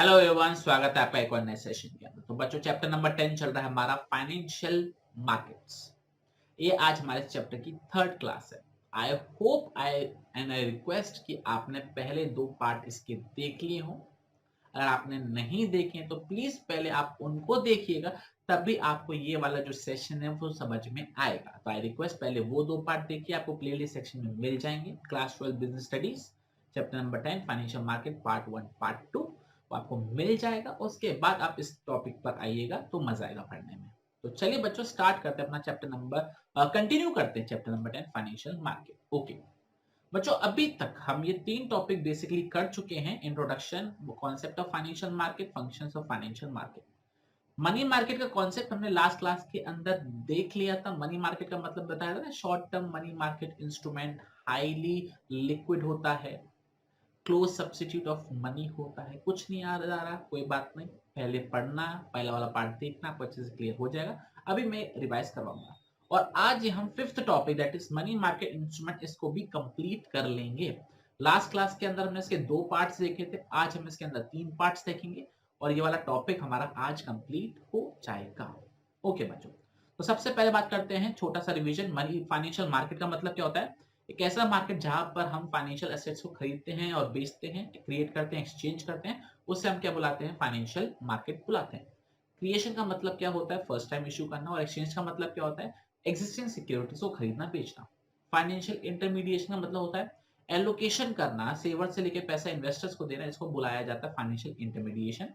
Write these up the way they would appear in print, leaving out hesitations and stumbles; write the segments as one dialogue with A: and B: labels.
A: Hello everyone, स्वागत है आपका एक और नए सेशन के अंदर। तो बच्चों, चैप्टर नंबर 10 चल रहा है हमारा फाइनेंशियल मार्केट्स। ये आज हमारे चैप्टर की थर्ड क्लास है। आई होप आई रिक्वेस्ट कि आपने पहले दो पार्ट इसके देख लिए हो। अगर आपने नहीं देखे हैं तो प्लीज पहले आप उनको देखिएगा, तभी आपको ये वाला जो सेशन है वो समझ में आएगा। तो आई रिक्वेस्ट पहले वो दो पार्ट देखिए, आपको प्लेलिस्ट सेक्शन में मिल जाएंगे। Class 12 business studies chapter number 10 financial market part 1 part 2 वो आपको मिल जाएगा। उसके बाद आप इस टॉपिक पर आइएगा तो मजा आएगा पढ़ने में। तो चलिए बच्चों, स्टार्ट करते हैं अपना चैप्टर नंबर, कंटिन्यू करते हैं chapter number 10 financial market. Okay बच्चों, अभी तक हम ये तीन टॉपिक बेसिकली कर चुके हैं। Introduction, concept of financial market, functions of financial market. Money market का कॉन्सेप्ट हमने लास्ट क्लास के अंदर देख लिया था। मनी मार्केट का मतलब बताया था ना, short term money market instrument, highly liquid होता है, क्लोज सब्स्टिट्यूट ऑफ मनी होता है। कुछ नहीं याद आ रहा, कोई बात नहीं, पहले पढ़ना, पहला वाला पार्ट देखना, आपको अच्छे से क्लियर हो जाएगा। अभी मैं रिवाइज करवाऊंगा। और आज ये हम fifth topic that is money market instrument, इसको भी कंप्लीट कर लेंगे। लास्ट क्लास के अंदर हमने इसके दो पार्ट्स देखे थे, आज हम इसके अंदर तीन पार्ट्स देखेंगे और ये वाला टॉपिक हमारा आज कंप्लीट हो जाएगा। ओके बच्चों, तो सबसे पहले बात करते हैं छोटा सा रिवीजन। मनी फाइनेंशियल मार्केट का मतलब क्या होता है? एक ऐसा मार्केट जहां पर हम फाइनेंशियल एसेट्स को खरीदते हैं और बेचते हैं, क्रिएट करते हैं, एक्सचेंज करते हैं, उससे हम क्या बुलाते हैं? फाइनेंशियल मार्केट बुलाते हैं। क्रिएशन का मतलब क्या होता है? फर्स्ट टाइम इश्यू करना। और एक्सचेंज का मतलब क्या होता है? एग्जिस्टिंग सिक्योरिटीज को खरीदना बेचना। फाइनेंशियल इंटरमीडिएशन का मतलब होता है एलोकेशन करना, सेवर से लेकर पैसा इन्वेस्टर्स को देना, इसको बुलाया जाता है फाइनेंशियल इंटरमीडिएशन।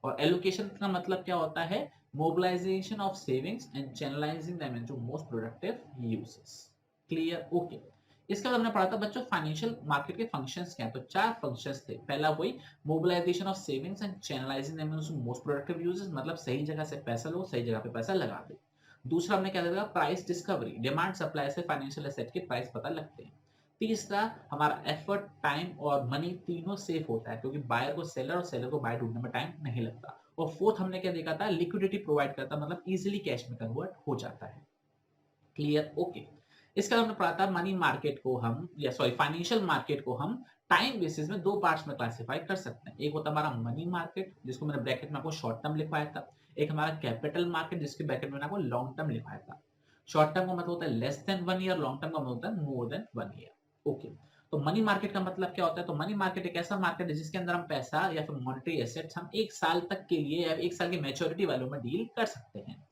A: और एलोकेशन का मतलब क्या होता है? Mobilisation of savings and channelising them into most productive uses. Clear? Okay. इसके बाद हमने पढ़ा था बच्चों फाइनेंशियल मार्केट के फंक्शंस क्या हैं। तो चार फंक्शंस थे। पहला वही mobilisation of savings and channelising them into most productive uses, मतलब सही जगह से पैसा लो, सही जगह पे पैसा लगा दो। दूसरा हमने क्या देखा? प्राइस डिस्कवरी, डिमांड सप्लाई से फाइनेंशियल एसेट के प्राइस पता लगते हैं। तीसरा, हमारा एफर्ट, टाइम और मनी तीनों सेव होता है, क्योंकि बायर को सेलर और सेलर को बायर ढूंढने में टाइम नहीं लगता। और फोर्थ हमने क्या देखा था? लिक्विडिटी प्रोवाइड करता, मतलब इजीली कैश में कन्वर्ट हो जाता है। क्लियर? ओके। इसके बाद हमने पढ़ा था मनी मार्केट को हम, या सॉरी, फाइनेंशियल मार्केट को हम टाइम बेसिस में दो पार्ट्स में क्लासिफाई कर सकते हैं। एक होता है हमारा मनी मार्केट, जिसको मैंने ब्रैकेट में आपको शॉर्ट टर्म लिखवाया था। एक हमारा कैपिटल मार्केट, जिसके ब्रैकेट में आपको लॉन्ग टर्म लिखवाया था। शॉर्ट टर्म का मतलब होता है less than 1 year, long term का मतलब होता है मोर देन 1 ईयर। ओके। तो मनी मार्केट का मतलब क्या होता है? तो मनी मार्केट एक ऐसा मार्केट है जिसके अंदर हम पैसा या फिर मॉनेटरी एसेट्स हम एक साल तक के लिए या एक साल की मैच्योरिटी वैल्यू में डील कर सकते हैं।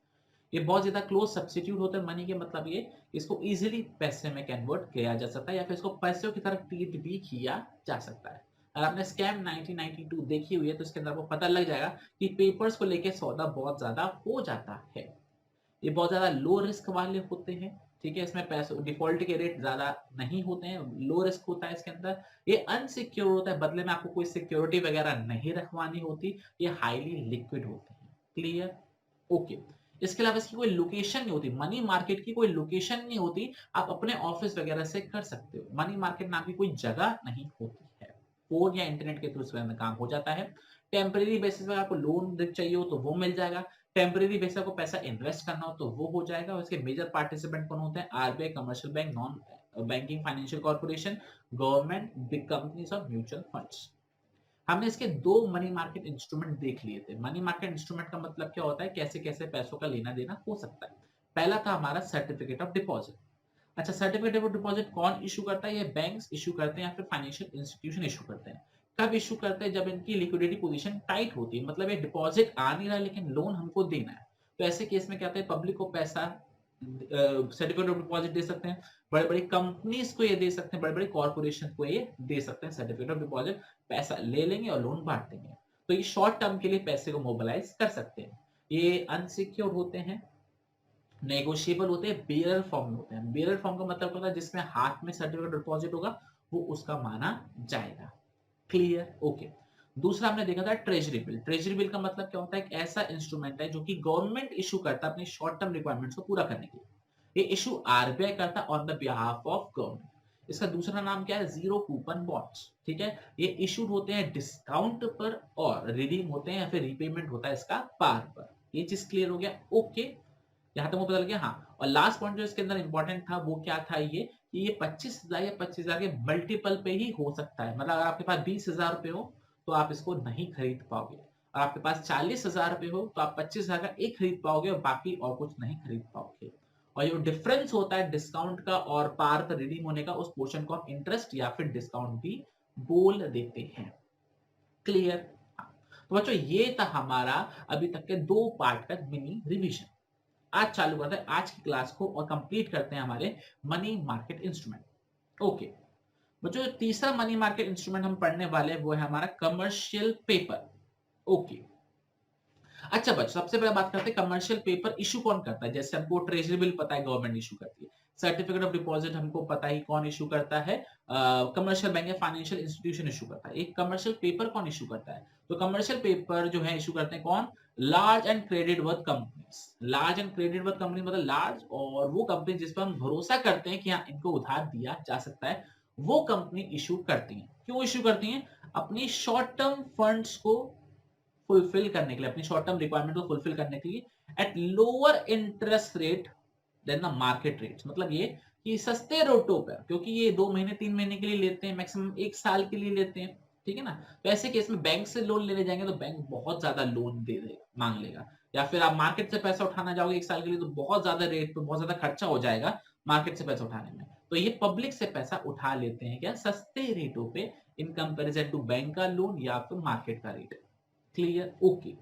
A: ये बहुत ज्यादा क्लोज सब्स्टिट्यूट होता है मनी के, मतलब ये इसको इजीली पैसे में कन्वर्ट किया जा सकता है या फिर इसको पैसों की तरह ट्रीट भी किया जा सकता है। अगर आपने स्कैम 1992 देखी हुई है तो इसके अंदर आपको पता लग जाएगा कि पेपर्स को लेके सौदा बहुत ज्यादा हो जाता है। ये बहुत ज्यादा लो रिस्क वाले होते हैं। ठीक है, इसमें पैसे डिफॉल्ट के रेट ज्यादा नहीं होते हैं, लो रिस्क होता है इसके अंदर। ये अनसिक्योर होता है, बदले में आपको कोई सिक्योरिटी वगैरह नहीं रखवानी होती। ये हाईली लिक्विड होते हैं। क्लियर? ओके। इसके अलावा इसकी कोई लोकेशन नहीं होती, मनी मार्केट की कोई लोकेशन नहीं होती। आप अपने ऑफिस वगैरह से कर सकते हो। मनी मार्केट नाम की कोई जगह नहीं होती है। फोन या इंटरनेट के थ्रू इसमें काम हो जाता है। टेम्परेरी बेसिस पे आपको लोन चाहिए हो तो वो मिल जाएगा। टेम्परेरी बेसिस को पैसा इन्वेस्ट करना हो तो वो हो जाएगा। और इसके मेजर पार्टिसिपेंट कौन होते हैं? RBI, commercial bank, non banking financial corporation, government, big companies और म्यूचुअल फंड्स। हमने इसके दो मनी मार्केट इंस्ट्रूमेंट देख लिए थे। मनी मार्केट इंस्ट्रूमेंट का मतलब क्या होता है? कैसे कैसे पैसों का लेना देना हो सकता है। पहला था हमारा सर्टिफिकेट ऑफ डिपॉजिट। अच्छा, सर्टिफिकेट ऑफ डिपॉजिट कौन इशू करता है? ये बैंक्स इशू करते हैं या फिर फाइनेंशियल इंस्टीट्यूशन इशू करते हैं। कब इशू करते हैं? जब इनकी लिक्विडिटी पोजीशन टाइट होती है, मतलब ये डिपॉजिट आ नहीं रहा लेकिन लोन हमको देना है। तो ऐसे केस में क्या होता है? पब्लिक को पैसा सर्टिफिकेट ऑफ डिपॉजिट दे सकते हैं, बड़े बड़ी कंपनीज को ये दे सकते हैं, बड़े बड़े कॉर्पोरेशन को ये दे सकते हैं सर्टिफिकेट ऑफ डिपॉजिट। पैसा ले लेंगे और लोन बांट देंगे। तो ये शॉर्ट टर्म के लिए पैसे को मोबिलाइज कर सकते हैं। ये अनसिक्योर्ड होते हैं, नेगोशिएबल होते हैं, बेयरर फॉर्म में होते हैं। बेयरर फॉर्म का मतलब होता है जिसमें हाथ में सर्टिफिकेट डिपॉजिट होगा वो उसका माना जाएगा। क्लियर? ओके। दूसरा हमने देखा था ट्रेजरी बिल। ट्रेजरी बिल का मतलब क्या होता है? एक ऐसा इंस्ट्रूमेंट है जो कि गवर्नमेंट इशू करता है अपनी शॉर्ट टर्म रिक्वायरमेंट्स को पूरा करने के लिए। ये इशू आरबीआई करता है on the behalf of government. इसका दूसरा नाम क्या है? Zero coupon bonds. ठीक है, ये इशूड होते हैं डिस्काउंट पर और रिडीम होते हैं या फिर रीपेमेंट होता है इसका पार पर। ये चीज क्लियर हो गया? ओके, यहाँ तक वो पता लग गया। हाँ, और लास्ट पॉइंट जो इसके अंदर इंपॉर्टेंट था वो क्या था? ये कि ये 25,000 या 25,000 के मल्टीपल पे ही हो सकता है। मतलब अगर आपके पास 20,000 रुपए हो तो आप इसको नहीं खरीद पाओगे, और आपके पास 40,000 रुपए हो तो आप 25,000 का एक खरीद पाओगे और बाकी और कुछ नहीं खरीद पाओगे। और जो डिफरेंस होता है डिस्काउंट का और पार पर रिडीम होने का, उस पोर्शन को हम इंटरेस्ट या फिर डिस्काउंट भी बोल देते हैं। क्लियर? तो बच्चों ये था हमारा अभी तक के 2 पार्ट का मिनी रिवीजन। आज चालू करते हैं आज की क्लास को और कंप्लीट करते हैं हमारे मनी मार्केट इंस्ट्रूमेंट। ओके बच्चों, जो तीसरा मनी मार्केट इंस्ट्रूमेंट हम पढ़ने वाले हैं वो है हमारा कमर्शियल पेपर। ओके अच्छा बच्चों, सबसे पहले बात करते हैं कमर्शियल पेपर इशू कौन करता है। जैसे हमको ट्रेजरी बिल पता है गवर्नमेंट इशू करती है, सर्टिफिकेट ऑफ डिपॉजिट हमको पता ही कौन इशू करता है, कमर्शियल बैंक या फाइनेंशियल इंस्टीट्यूशन इशू करता है। एक कमर्शियल पेपर कौन इशू करता है? तो कमर्शियल पेपर जो है इशू करते हैं कौन? Large and credit worth companies. Large and credit worth company मतलब लार्ज और वो कंपनी जिस पर हम भरोसा करते हैं कि हाँ इनको उधार दिया जा सकता है, वो कंपनी इशू करती है। क्यों इशू करती है? अपनी शॉर्ट टर्म फंड्स को फुलफिल करने के लिए, अपनी शॉर्ट टर्म रिक्वायरमेंट को फुलफिल करने के लिए at lower interest rate than the market rate. मतलब ये कि सस्ते रेटों पर, क्योंकि ये 2 महीने 3 महीने के लिए लेते हैं, मैक्सिमम 1 साल के लिए लेते हैं, ठीक है ना। तो ऐसे केस में बैंक से लोन लेने जाएंगे तो बैंक बहुत ज्यादा लोन दे देगा, मांग लेगा। या फिर आप मार्केट से पैसा उठाना जाओगे 1 साल के लिए तो बहुत ज्यादा रेट पे बहुत ज्यादा खर्चा हो जाएगा मार्केट से पैसा उठाने में। तो ये पब्लिक से पैसा उठा लेते हैं क्या? सस्ते रेटों पे इन कंपैरिजन टू बैंक का लोन या फिर मार्केट का रेट। क्लियर? ओके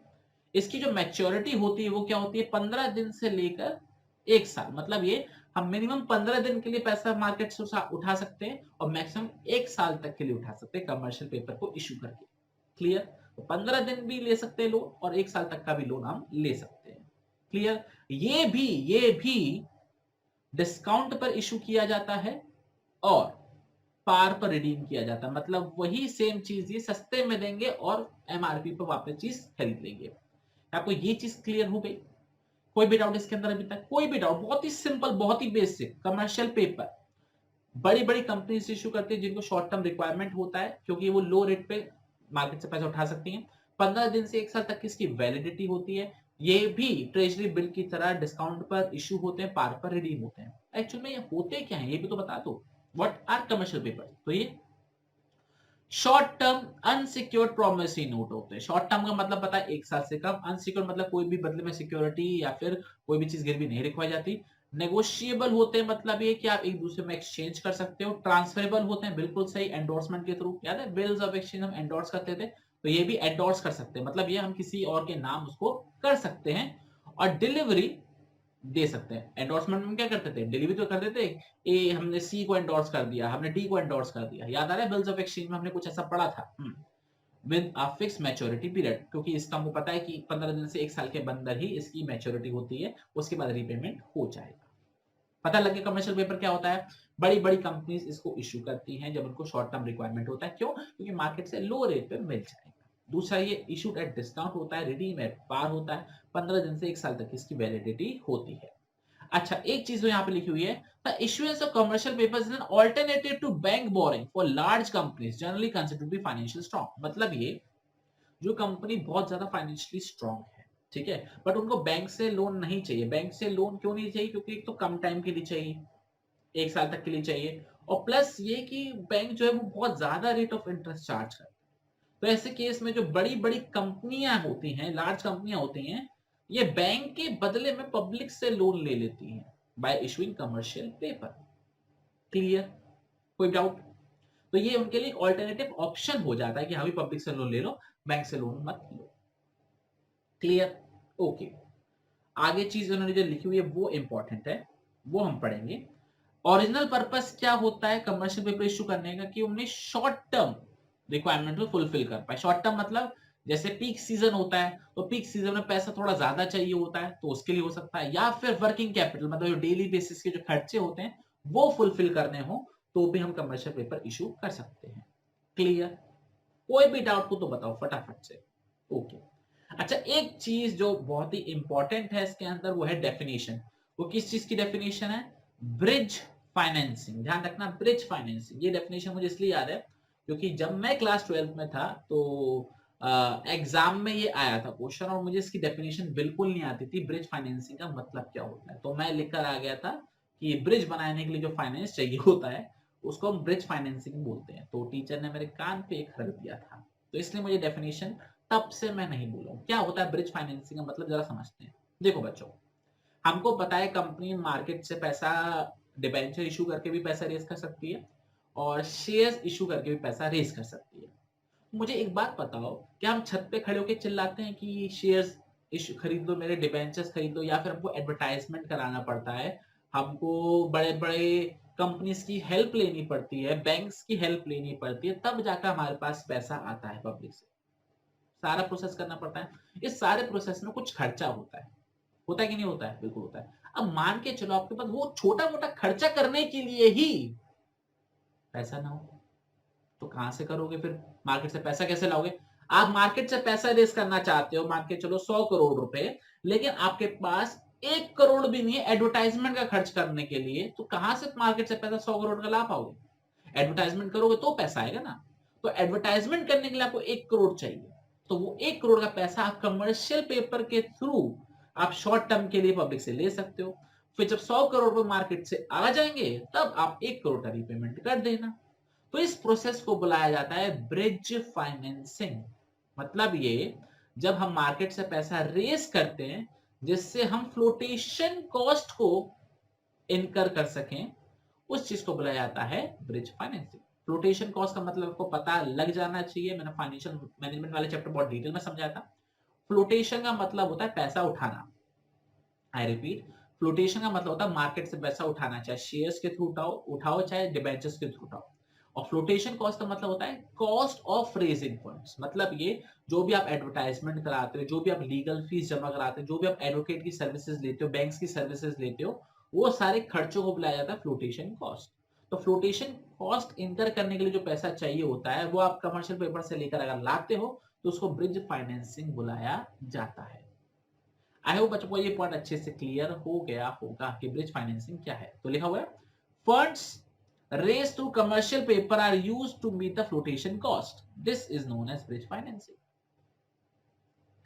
A: इसकी जो मैच्योरिटी होती है वो क्या होती है? 15 दिन से लेकर 1 साल। मतलब ये हम मिनिमम 15 दिन के लिए पैसा मार्केट से उठा सकते हैं और मैक्सिमम 1 साल तक के लिए उठा सकते हैं कमर्शियल पेपर को इशू करके। क्लियर? तो 15 दिन भी ले सकते हैं लोन और 1 साल तक का भी लोन हम ले सकते हैं। क्लियर? ये भी डिस्काउंट पर इशू किया जाता है और पार पर रिडीम किया जाता है। मतलब वही सेम चीज ये सस्ते में देंगे और एमआरपी पर वापस चीज खरीद लेंगे। आपको ये चीज क्लियर हो गई? कोई भी डाउट इसके अंदर अभी तक? कोई भी डाउट? बहुत ही सिंपल, बहुत ही बेसिक। कमर्शियल पेपर बड़ी बड़ी कंपनी इश्यू करती है जिनको शॉर्ट टर्म रिक्वायरमेंट होता है, क्योंकि वो लो रेट पे मार्केट से पैसा उठा सकती हैं। 15 दिन से 1 साल तक की इसकी वैलिडिटी होती है। ये भी ट्रेजरी बिल की तरह डिस्काउंट पर इशू होते हैं, पार पर रिडीम होते हैं। एक्चुअल में ये होते क्या है ये भी तो बता दो। What are commercial paper? तो ये short term unsecured promissory note होते हैं। शॉर्ट टर्म का मतलब पता है 1 साल से कम, अनसिक्योर्ड मतलब कोई भी बदले में सिक्योरिटी या फिर कोई भी चीज गिरवी नहीं रखवाई जाती। नेगोशिएबल होते हैं मतलब ये कि आप एक दूसरे में एक्सचेंज कर सकते हो। ट्रांसफरेबल होते हैं, बिल्कुल सही, एंडोर्समेंट के थ्रू। याद है बिल्स ऑफ एक्सचेंज हम एंडोर्स करते थे, तो ये भी एंडोर्स कर सकते हैं। मतलब ये हम किसी और के नाम उसको कर सकते हैं। और डिलीवरी दे सकते हैं। एंडोर्समेंट में क्या करते थे? डिलीवरी तो करते थे, ए हमने सी को एंडोर्स कर दिया, हमने डी को एंडोर्स कर दिया। याद आ रहा है बिल्स ऑफ एक्सचेंज में हमने कुछ ऐसा पढ़ा था। With a fix maturity period, क्योंकि इसका हमको पता है कि 15 दिन से 1 साल के अंदर ही इसकी मैच्योरिटी होती है, उसके बाद रीपेमेंट हो जाएगा। पता लगे कमर्शियल पेपर क्या होता है? बड़ी बड़ी कंपनीज इसको इशू करती हैं जब उनको शॉर्ट टर्म रिक्वायरमेंट होता है। क्यों? क्योंकि मार्केट से लो रेट पे मिल जाएगा। दूसरा ये इशूड एट डिस्काउंट होता है, रिडीम एट पार होता है, 15 दिन से 1 साल तक इसकी वैलिडिटी होती है। अच्छा एक चीज जो यहाँ पे लिखी हुई है, the issuance of commercial papers is an alternative to bank borrowing for large companies generally considered to be financial strong. मतलब ये जो कंपनी बहुत ज्यादा फाइनेंशियली स्ट्रांग है, ठीक है, बट उनको बैंक से लोन नहीं चाहिए। बैंक से लोन क्यों नहीं चाहिए? क्योंकि एक तो कम टाइम के लिए चाहिए, 1 साल तक के लिए चाहिए, और प्लस ये कि बैंक जो है वो बहुत ज्यादा रेट ऑफ इंटरेस्ट चार्ज करता है। तो ऐसे केस में जो बड़ी बड़ी कंपनियां होती हैं, लार्ज कंपनियां होती हैं, ये बैंक के बदले में पब्लिक से लोन ले लेती हैं bye issuing commercial paper. Clear? कोई डाउट? तो ये उनके लिए ऑल्टरनेटिव ऑप्शन हो जाता है कि हाँ भी पब्लिक से लोन ले लो, बैंक से लोन मत लो। क्लियर? ओके आगे चीज उन्होंने जो लिखी हुई है वो इंपॉर्टेंट है, वो हम पढ़ेंगे। ओरिजिनल पर्पस क्या होता है कमर्शियल पेपर इशू करने का? कि उन्हें शॉर्ट टर्म रिक्वायरमेंट को फुलफिल कर पाए। शॉर्ट टर्म मतलब जैसे पीक सीजन होता है तो पीक सीजन में पैसा थोड़ा ज्यादा चाहिए होता है तो उसके लिए हो सकता है, या फिर वर्किंग कैपिटल मतलब जो डेली बेसिस के जो खर्चे होते हैं वो फुलफिल करने हो तो भी हम कमर्शियल पेपर इशू कर सकते हैं। क्लियर? कोई भी डाउट हो तो बताओ फटाफट से। ओके अच्छा एक चीज जो बहुत ही इंपॉर्टेंट है इसके अंदर वो है डेफिनेशन। वो किस चीज की डेफिनेशन है? Bridge financing. ध्यान रखना ब्रिज फाइनेंसिंग, ये डेफिनेशन मुझे इसलिए याद है क्योंकि जब मैं क्लास 12 में था तो एग्जाम में ये आया था क्वेश्चन और मुझे इसकी डेफिनेशन बिल्कुल नहीं आती थी। ब्रिज फाइनेंसिंग का मतलब क्या होता है? तो मैं लिखकर आ गया था कि ब्रिज बनाने के लिए जो फाइनेंस चाहिए होता है उसको हम ब्रिज फाइनेंसिंग बोलते हैं। तो टीचर ने मेरे कान पे एक रख दिया था। तो इसलिए मुझे डेफिनेशन तब से मैं नहीं बोला। क्या होता है ब्रिज फाइनेंसिंग का मतलब, जरा समझते हैं। देखो बच्चों, हमको पता है कंपनी मार्केट से पैसा डिबेंचर इशू करके भी पैसा रेज कर सकती है और शेयर्स इशू करके भी पैसा रेज कर सकती है। मुझे एक बात बताओ, क्या हम छत पे खड़े होकर चिल्लाते हैं कि शेयर्स इशू खरीद लो, मेरे डिबेंचर्स खरीद लो, या फिर हमको एडवर्टाइजमेंट कराना पड़ता है, हमको बड़े बड़े कंपनीज की हेल्प लेनी पड़ती है, बैंक्स की हेल्प लेनी पड़ती है, तब जाकर हमारे पास पैसा आता है पब्लिक से। सारा प्रोसेस करना पड़ता है। इस सारे प्रोसेस में कुछ खर्चा होता है कि नहीं होता है? बिल्कुल होता है। अब मान के चलो आपके पास वो छोटा मोटा खर्चा करने के लिए ही पैसा ना हो, तो कहां से करोगे फिर? मार्केट से पैसा कैसे लाओगे? आप मार्केट से पैसा रेस करना चाहते हो, मान के चलो 100 करोड़ रुपए, लेकिन आपके पास 1 करोड़ भी नहीं है एडवर्टाइजमेंट का खर्च करने के लिए, तो कहां से मार्केट से पैसा 100 करोड़ का ला पाओगे? एडवर्टाइजमेंट करोगे तो पैसा आएगा ना। तो एडवर्टाइजमेंट करने के लिए आपको 1 करोड़ चाहिए, तो वो 1 करोड़ का पैसा आप कमर्शियल पेपर के थ्रू आप शॉर्ट टर्म के लिए पब्लिक से ले सकते हो। फिर जब 100 करोड़ रुपए मार्केट से आ जाएंगे, तब आप 1 करोड़ का रीपेमेंट कर देना। तो इस प्रोसेस को बुलाया जाता है ब्रिज फाइनेंसिंग। मतलब ये, जब हम मार्केट से पैसा रेस करते हैं जिससे हम फ्लोटेशन कॉस्ट को इनकर कर सकें, उस चीज को बुलाया जाता है ब्रिज फाइनेंसिंग। फ्लोटेशन कॉस्ट का मतलब आपको पता लग जाना चाहिए, मैंने फाइनेंशियल मैनेजमेंट वाले चैप्टर बहुत डिटेल में समझाया था। फ्लोटेशन का मतलब होता है पैसा उठाना। आई रिपीट, फ्लोटेशन का मतलब होता है मार्केट से पैसा उठाना, चाहे शेयर्स के थ्रू उठाओ चाहे डिबेंचर्स के थ्रू उठाओ। और फ्लोटेशन कॉस्ट का मतलब होता है कॉस्ट ऑफ रेजिंग फंड्स। मतलब ये, जो भी आप एडवर्टाइजमेंट कराते हो, जो भी आप लीगल फीस जमा कराते हो, जो भी आप एडवोकेट की सर्विसेज लेते हो, बैंक्स की सर्विसेज लेते हो, वो सारे खर्चों को बुलाया जाता है फ्लोटेशन कॉस्ट। तो फ्लोटेशन कॉस्ट इनकर करने के लिए जो पैसा चाहिए होता है, वो आप कमर्शियल पेपर से लेकर अगर लाते हो, तो उसको ब्रिज फाइनेंसिंग बुलाया जाता है। आई होप बच्चों को ये पॉइंट अच्छे से क्लियर हो गया होगा कि ब्रिज फाइनेंसिंग क्या है। तो लिखा हुआ है, funds raised through commercial paper are used to meet the flotation cost. This is known as bridge financing.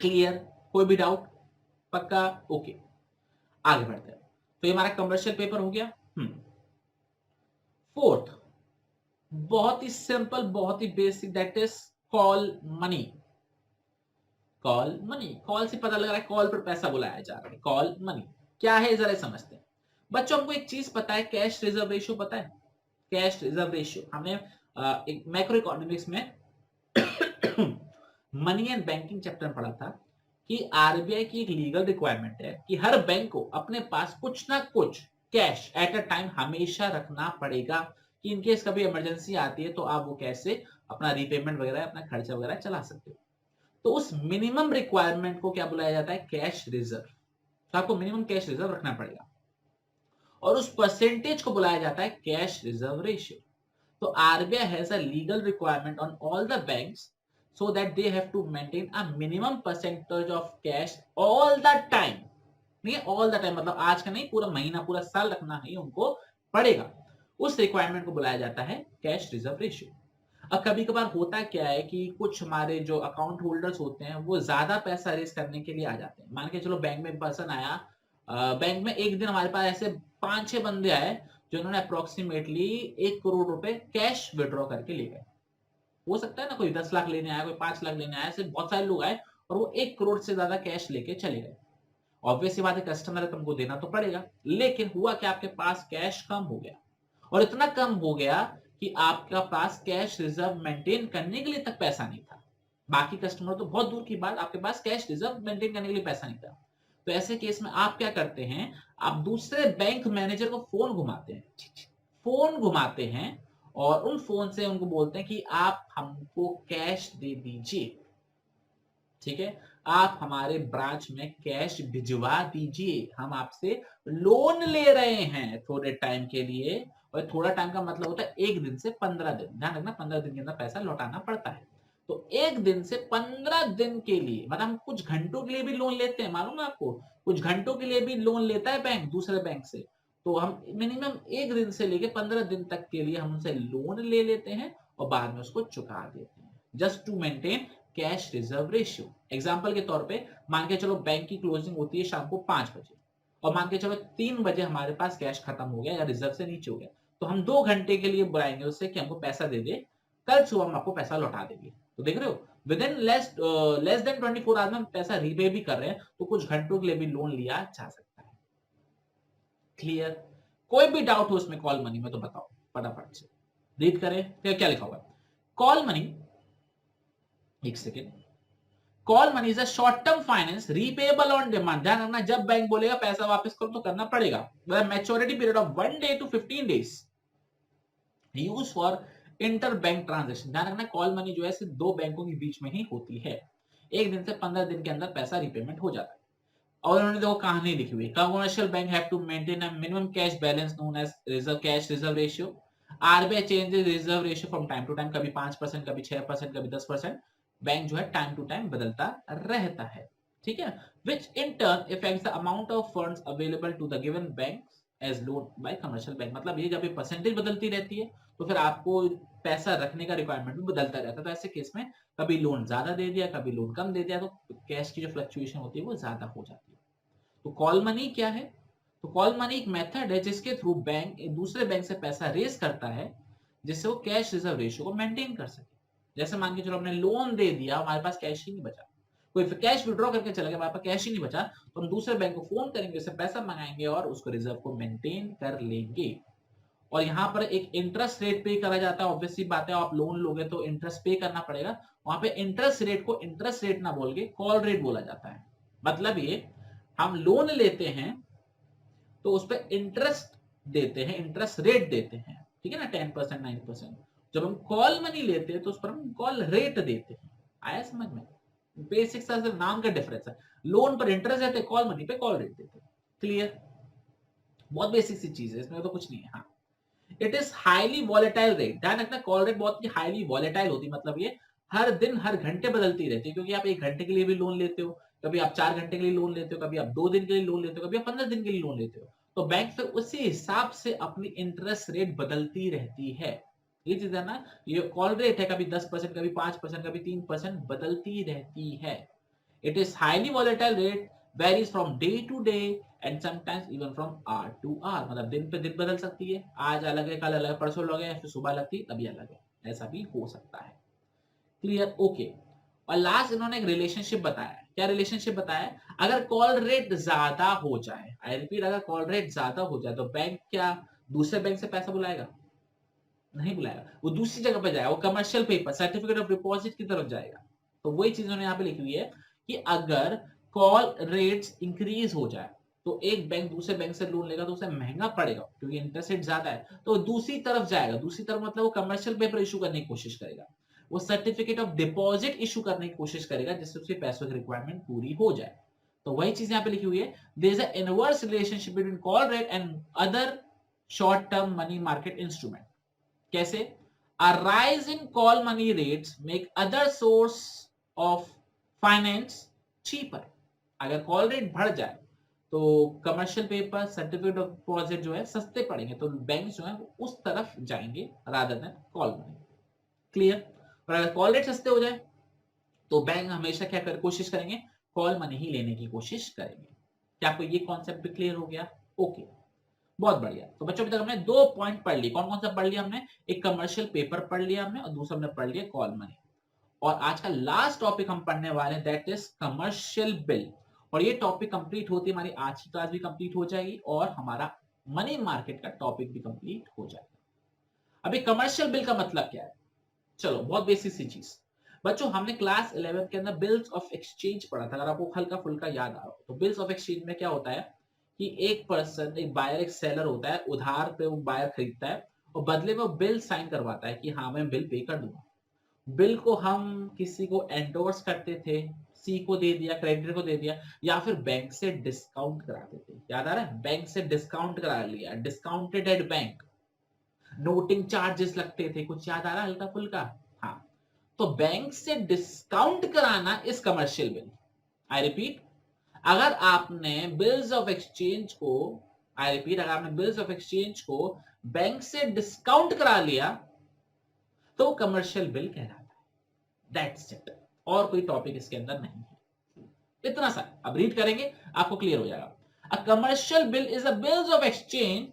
A: Clear? कोई भी डाउट? पक्का? ओके, आगे बढ़ते हैं। तो ये हमारा कमर्शियल पेपर हो गया। फोर्थ, बहुत ही सिंपल, बहुत ही basic, that is call money. Call money, call से पता लग रहा है कॉल पर पैसा बुलाया जा रहा है। कॉल मनी क्या है जरा समझते हैं। बच्चों, हमको एक चीज पता है, कैश रिजर्व रेशियो पता है? कैश रिजर्व रेशियो हमने एक मैक्रो इकोनॉमिक्स में मनी एंड बैंकिंग चैप्टर में पढ़ा था कि आरबीआई की एक लीगल रिक्वायरमेंट है कि हर बैंक को अपने पास कुछ ना कुछ कैश एट अ टाइम हमेशा रखना पड़ेगा, कि इनकेस कभी इमरजेंसी आती है तो आप वो कैश से अपना रीपेमेंट वगैरह, अपना खर्चा वगैरह चला सकते हो। तो उस मिनिमम रिक्वायरमेंट को क्या बुलाया जाता है? Cash reserve. तो आपको मिनिमम कैश रिजर्व रखना पड़ेगा, और उस परसेंटेज को बुलाया जाता है कैश रिजर्व रेशियो। तो RBI has a legal requirement on all the banks so that they have to maintain a minimum percentage of cash all the time। नहीं, all the time मतलब आज का नहीं, पूरा महीना पूरा साल रखना ही उनको पड़ेगा। उस रिक्वायरमेंट को बुलाया जाता है कैश रिजर्व रेशियो। अब कभी कभार होता क्या है कि कुछ हमारे जो अकाउंट होल्डर्स होते हैं वो ज्यादा पैसा रेज करने के लिए आ जाते हैं। मान के चलो बैंक में पर्सन आया, बैंक में एक दिन हमारे पास ऐसे 5-6 बंदे आए जिन्होंने अप्रोक्सीमेटली 1 करोड़ रुपए कैश विड्रॉ करके ले गए। हो सकता है ना, कोई 10 लाख लेने आया, कोई 5 लाख लेने आया, सिर्फ बहुत सारे लोग आए और वो 1 करोड़ से ज्यादा कैश लेके चले गए। ऑब्वियस सी बात है, कस्टमर है, तुमको देना तो पड़ेगा। लेकिन हुआ कि आपके पास कैश कम हो गया, और इतना कम हो गया कि आपका पास कैश रिजर्व मेंटेन करने के लिए तक पैसा नहीं था। बाकी कस्टमर तो बहुत दूर की बात, आपके पास कैश रिजर्व मेंटेन करने के लिए पैसा नहीं था। तो ऐसे केस में आप क्या करते हैं, आप दूसरे बैंक मैनेजर को फोन घुमाते हैं, फोन घुमाते हैं, और उन फोन से उनको बोलते हैं कि आप हमको कैश दे दीजिए, ठीक है, आप हमारे ब्रांच में कैश भिजवा दीजिए, हम आपसे लोन ले रहे हैं थोड़े टाइम के लिए। और थोड़ा टाइम का मतलब होता है 1 दिन से 15 दिन, ध्यान रखना 15 दिन के अंदर पैसा लौटाना पड़ता है। तो 1 दिन से 15 दिन के लिए, मतलब हम कुछ घंटों के लिए भी लोन लेते हैं, मालूम है आपको, कुछ घंटों के लिए भी लोन लेता है बैंक दूसरे बैंक से। तो हम मिनिमम 1 दिन से लेके 15 दिन तक के लिए हम उनसे लोन ले लेते हैं और बाद में उसको चुका देते हैं, just to maintain cash reserve ratio. Example के तौर पे मान के चलो बैंक की क्लोजिंग होती है शाम को 5 बजे, और मान के चलो 3 बजे हमारे पास कैश खत्म हो गया या रिजर्व से नीचे हो गया, तो हम 2 घंटे के लिए बुलाएंगे उससे कि हमको पैसा दे दे, कल सुबह हम आपको पैसा लौटा देंगे। तो देख रहे हो, with in less than 24 hours में पैसा रीपे भी कर रहे हैं, तो कुछ घंटों के लिए भी लोन लिया जा सकता है। क्लियर? कोई भी डाउट हो उसमें कॉल मनी में तो बताओ फटाफट से। रीड करें क्या लिखा हुआ है। कॉल मनी, एक second. Call money is a short term finance repayable on demand. ध्यान रखना, जब बैंक बोलेगा पैसा वापस करो तो करना पड़ेगा। Maturity period of 1 day to 15 days, use for inter bank transaction. ध्यान रखना, कॉल मनी जो है सिर्फ दो बैंकों के बीच में ही होती है। एक दिन से 15 दिन के अंदर पैसा रिपेमेंट हो जाता है। और उन्होंने देखो कहानी लिखी हुई है, commercial bank have to maintain a minimum cash balance known as reserve cash reserve ratio. RBI changes reserve ratio from time to time, कभी 5%, कभी 6%, कभी 10%। बैंक जो है टाइम टू टाइम बदलता रहता है, ठीक है। Which in turn effects the amount of funds available to the given bank as loan by commercial bank. मतलब ये जब ये परसेंटेज बदलती रहती है तो फिर आपको पैसा रखने का रिक्वायरमेंट भी बदलता रहता है। तो ऐसे केस में कभी लोन ज्यादा दे दिया, कभी लोन कम दे दिया, तो कैश की जो फ्लक्चुएशन होती है वो ज्यादा हो जाती है। तो कॉल मनी क्या है? तो कॉल मनी एक मेथड है जिसके थ्रू बैंक एक दूसरे बैंक से पैसा रेज करता है, जिससे वो कैश रिजर्व रेशियो को मेंटेन कर सके। जैसे मान के चलो हमने लोन दे दिया, हमारे पास कैश ही नहीं बचा, कोई कैश विड्रॉ करके चला गया, हमारे पास कैश ही नहीं बचा, तो हम दूसरे बैंक को फोन करेंगे, उससे पैसा मंगाएंगे और उसको रिजर्व को मेंटेन कर लेंगे। और यहाँ पर एक इंटरेस्ट रेट पे करा जाता है। ऑब्वियसली बात है, आप लोन लोगे तो इंटरेस्ट पे करना पड़ेगा। वहां पे इंटरेस्ट रेट को इंटरेस्ट रेट ना बोल के कॉल रेट बोला जाता है। मतलब ये, हम लोन लेते हैं तो उस पर इंटरेस्ट देते हैं, इंटरेस्ट रेट देते हैं, ठीक है ना, 10%, 9%। जब हम कॉल मनी लेते हैं तो उस पर हम कॉल रेट देते हैं। आया समझ में? बेसिक सा सिर्फ नाम का डिफरेंस है। लोन पर इंटरेस्ट देते हैं, कॉल मनी पे कॉल रेट देते हैं। क्लियर? बहुत बेसिक सी चीज है, इसमें तो कुछ नहीं है। हाँ, it is highly volatile rate. ध्यान रखना, कॉल रेट बहुत ही हाईली वॉलेटाइल होती है। मतलब ये हर दिन हर घंटे बदलती रहती है, क्योंकि आप 1 घंटे के लिए भी लोन लेते हो, कभी आप 4 घंटे के लिए लोन लेते हो, कभी आप 2 दिन के लिए लोन लेते हो, कभी आप 15 दिन के लिए लोन लेते हो। तो बैंक फिर उसी हिसाब से अपनी इंटरेस्ट रेट बदलती रहती है। ये चीज है ना, ये कॉल रेट है, कभी 10%, कभी 5%, कभी 3% बदलती रहती है। It is highly volatile rate, varies from day to day and sometimes even from hour to hour. मतलब दिन पे दिन बदल सकती है, आज अलग है, कल अलग है, परसों अलग है, फिर सुबह लगती है तभी अलग है, ऐसा भी हो सकता है। क्लियर? ओके। और लास्ट इन्होंने एक रिलेशनशिप बताया। क्या रिलेशनशिप बताया? अगर कॉल रेट ज्यादा हो जाए, आई रिपीट, अगर कॉल रेट ज्यादा हो जाए तो बैंक क्या दूसरे बैंक से पैसा बुलाएगा? नहीं बुलाएगा, वो दूसरी जगह पे जाएगा, वो commercial paper certificate of deposit की तरफ जाएगा। तो वही चीज उन्होंने यहाँ पे लिखी हुई है कि अगर कॉल रेट्स इंक्रीज हो जाए तो एक बैंक दूसरे बैंक से लोन लेगा तो उसे महंगा पड़ेगा, क्योंकि इंटरेस्ट रेट ज्यादा है, तो दूसरी तरफ जाएगा। दूसरी तरफ मतलब वो कमर्शियल पेपर इशू करने की कोशिश करेगा, वो सर्टिफिकेट ऑफ डिपॉजिट इशू करने की कोशिश करेगा, जिससे उसके पैसों की रिक्वायरमेंट पूरी हो जाए। तो वही चीज यहाँ पे लिखी हुई है, there is a inverse relationship between call rate and other short term money market instrument. कैसे? A rise in call money rates make other source of finance cheaper। अगर कॉल रेट बढ़ जाए तो commercial paper certificate of deposit जो है सस्ते पड़ेंगे, तो बैंक जो है उस तरफ जाएंगे rather than call money. Clear? और अगर कॉल रेट सस्ते हो जाए तो बैंक हमेशा क्या कर कोशिश करेंगे? कॉल मनी ही लेने की कोशिश करेंगे। क्या आपको ये कॉन्सेप्ट भी क्लियर हो गया? ओके, बहुत बढ़िया। तो बच्चों अभी तक हमने 2 पॉइंट पढ़ लिए। कौन कौन सा पढ़ लिया हमने? एक कमर्शियल पेपर पढ़ लिया हमने, और दूसरा हमने पढ़ लिया कॉल मनी। और आज का लास्ट टॉपिक हम पढ़ने वाले हैं, दैट इज कमर्शियल बिल। और ये टॉपिक कंप्लीट होती है, हमारी आज की क्लास भी कंप्लीट हो जाएगी और हमारा मनी मार्केट का टॉपिक भी कंप्लीट हो जाएगा। अभी कमर्शियल बिल का मतलब क्या है? चलो, बहुत बेसिक सी चीज। बच्चों हमने क्लास 11 के अंदर बिल्स ऑफ एक्सचेंज पढ़ा था, अगर आपको हल्का फुल्का याद आ रहा हो तो। बिल्स ऑफ एक्सचेंज में क्या होता है कि एक पर्सन, एक बायर, एक सेलर होता है, उधार पे वो बायर खरीदता है और बदले में वो बिल साइन करवाता है कि हाँ मैं बिल पे कर दूंगा। बिल को हम किसी को एंडोर्स करते थे, सी को दे दिया, क्रेडिटर को दे दिया, या फिर बैंक से डिस्काउंट कराते थे। याद आ रहा है? बैंक से डिस्काउंट करा लिया, discounted at bank. Noting charges लगते थे, कुछ याद आ रहा है हल्का फुल्का? हाँ, तो बैंक से डिस्काउंट कराना इस कमर्शियल बिल। आई रिपीट, अगर आपने बिल्स ऑफ एक्सचेंज को, आई रिपीट, अगर आपने बिल्स ऑफ एक्सचेंज को बैंक से डिस्काउंट करा लिया तो कमर्शियल बिल कहलाता है। दैट्स इट, और कोई टॉपिक इसके अंदर नहीं है, इतना सा। अब रीड करेंगे आपको क्लियर हो जाएगा। A commercial bill is a bills of exchange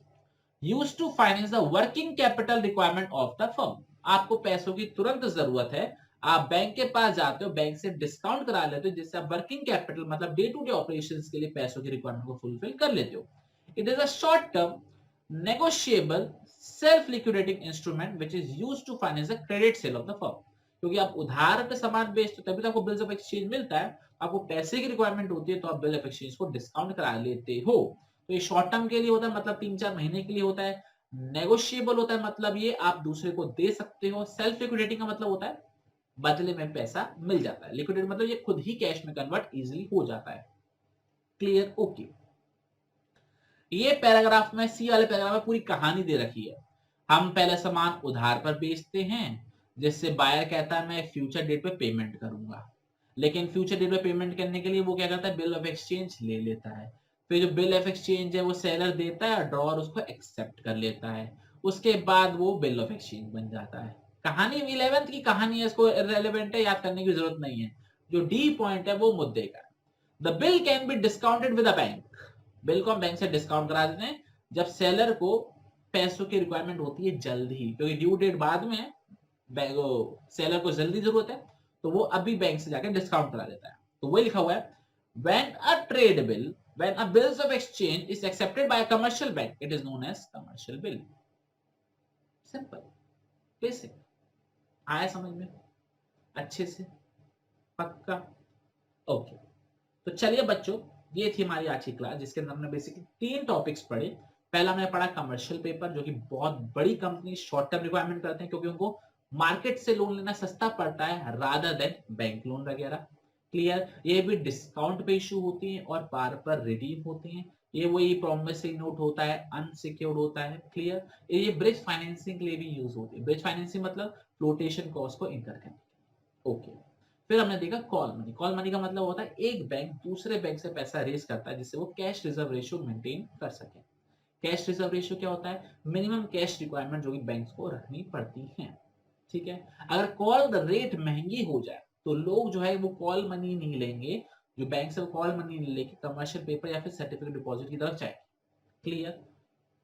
A: used to finance the working capital requirement of the firm। आपको पैसों की तुरंत जरूरत है, आप बैंक के पास जाते हो, बैंक से डिस्काउंट करा लेते हो, जिससे आप वर्किंग कैपिटल मतलब डे टू डे ऑपरेशंस के लिए पैसों की रिक्वायरमेंट को फुलफिल कर लेते हो। It is a short term negotiable self liquidating instrument which is used to finance the credit sale of the firm. क्योंकि आप उधार पे सामान बेचते हो तभी तो आपको बिल्स ऑफ एक्सचेंज मिलता है। आपको पैसे की रिक्वायरमेंट होती है तो आप बिल ऑफ एक्सचेंज को डिस्काउंट करा लेते हो। तो ये शॉर्ट टर्म के लिए होता है, मतलब 3-4 महीने के लिए होता है। नेगोशिएबल होता है, मतलब ये आप दूसरे को दे सकते हो। सेल्फ लिक्विडेटिंग का मतलब होता है बदले में पैसा मिल जाता है। लिक्विडेट मतलब ये खुद ही कैश में कन्वर्ट इजीली हो जाता है। क्लियर? ओके। ये पैराग्राफ में, सी वाले पैराग्राफ में पूरी कहानी दे रखी है। हम पहले सामान उधार पर बेचते हैं, जिससे बायर कहता है मैं फ्यूचर डेट पे पेमेंट करूंगा, लेकिन फ्यूचर डेट पे पेमेंट करने के लिए वो क्या करता है, बिल ऑफ एक्सचेंज ले लेता है। फिर जो बिल ऑफ एक्सचेंज है वो सेलर देता है, ड्रॉअर उसको एक्सेप्ट कर लेता है। उसके बाद वो बिल ऑफ एक्सचेंज बन जाता है। कहानी 11th की कहानी है, इसको रेलेवेंट है, याद करने की जरूरत नहीं है। जो डी पॉइंट है वो मुद्दे का। The bill can be discounted with a bank. Bill को हम बैंक से डिस्काउंट करा देते हैं जब सेलर को पैसों की रिक्वायरमेंट होती है जल्द ही, क्योंकि ड्यू डेट बाद में है, सेलर को जल्दी जरूरत है, तो वो अभी बैंक से जाकर डिस्काउंट करा देता है। तो वही लिखा हुआ है, when a trade bill, when a bills of exchange is accepted by a commercial bank, it is known as commercial bill. Simple, basic. आया समझ में अच्छे से? पक्का? ओके। तो चलिए बच्चों, ये थी हमारी आज की क्लास, जिसके अंदर हमने बेसिकली 3 टॉपिक्स पढ़े। पहला हमने पढ़ा कमर्शियल पेपर, जो कि बहुत बड़ी कंपनी शॉर्ट टर्म रिक्वायरमेंट करते हैं, क्योंकि उनको मार्केट से लोन लेना सस्ता पड़ता है रादर देन बैंक लोन वगैरह। क्लियर? ये भी डिस्काउंट पे इशू होती है और बार पर रिडीम होती हैं। ये वही प्रॉमिसरी नोट होता है, अनसिक्योर्ड होता है। क्लियर? ये ब्रिज फाइनेंसिंग के लिए भी यूज होती है। ब्रिज फाइनेंसिंग मतलब फ्लोटेशन कॉस्ट को इंकर करने। ओके। फिर हमने देखा कॉल मनी। कॉल मनी का मतलब होता है एक बैंक दूसरे बैंक से पैसा रेज करता है, जिससे वो कैश रिजर्व रेशियो मेंटेन कर सके। कैश रिजर्व रेशियो क्या होता है? मिनिमम कैश रिक्वायरमेंट जो कि बैंक्स को रखनी पड़ती है। ठीक है? अगर कॉल रेट महंगी हो जाए तो लोग जो है वो कॉल मनी नहीं लेंगे, जो बैंक से वो कॉल मनी नहीं लेके कमर्शियल पेपर या फिर सर्टिफिकेट डिपॉजिट की तरफ जाए। Clear?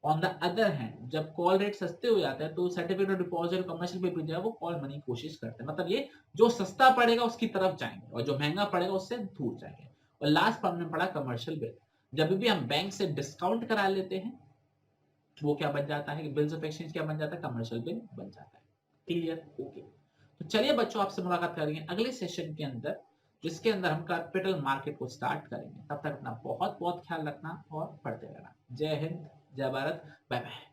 A: On the other hand, जब कॉल रेट सस्ते हो जाते हैं तो सर्टिफिकेट डिपॉजिट कमर्शियल पेपर जो है वो कॉल मनी की कोशिश करते हैं। मतलब ये जो सस्ता पड़ेगा उसकी तरफ जाएंगे और जो महंगा पड़ेगा उससे दूर जाएंगे। और लास्ट पर हमने पढ़ा कमर्शियल बिल। जब भी हम बैंक से डिस्काउंट करा लेते हैं वो क्या बन जाता है, बिल्स ऑफ एक्सचेंज क्या बन जाता है, कमर्शियल बिल बन जाता है। क्लियर? ओके। तो चलिए बच्चों, आपसे मुलाकात करेंगे अगले सेशन के अंदर, जिसके अंदर हम कैपिटल मार्केट को स्टार्ट करेंगे। तब तक अपना बहुत बहुत ख्याल रखना और पढ़ते रहना। जय हिंद, जय भारत, बाय बाय।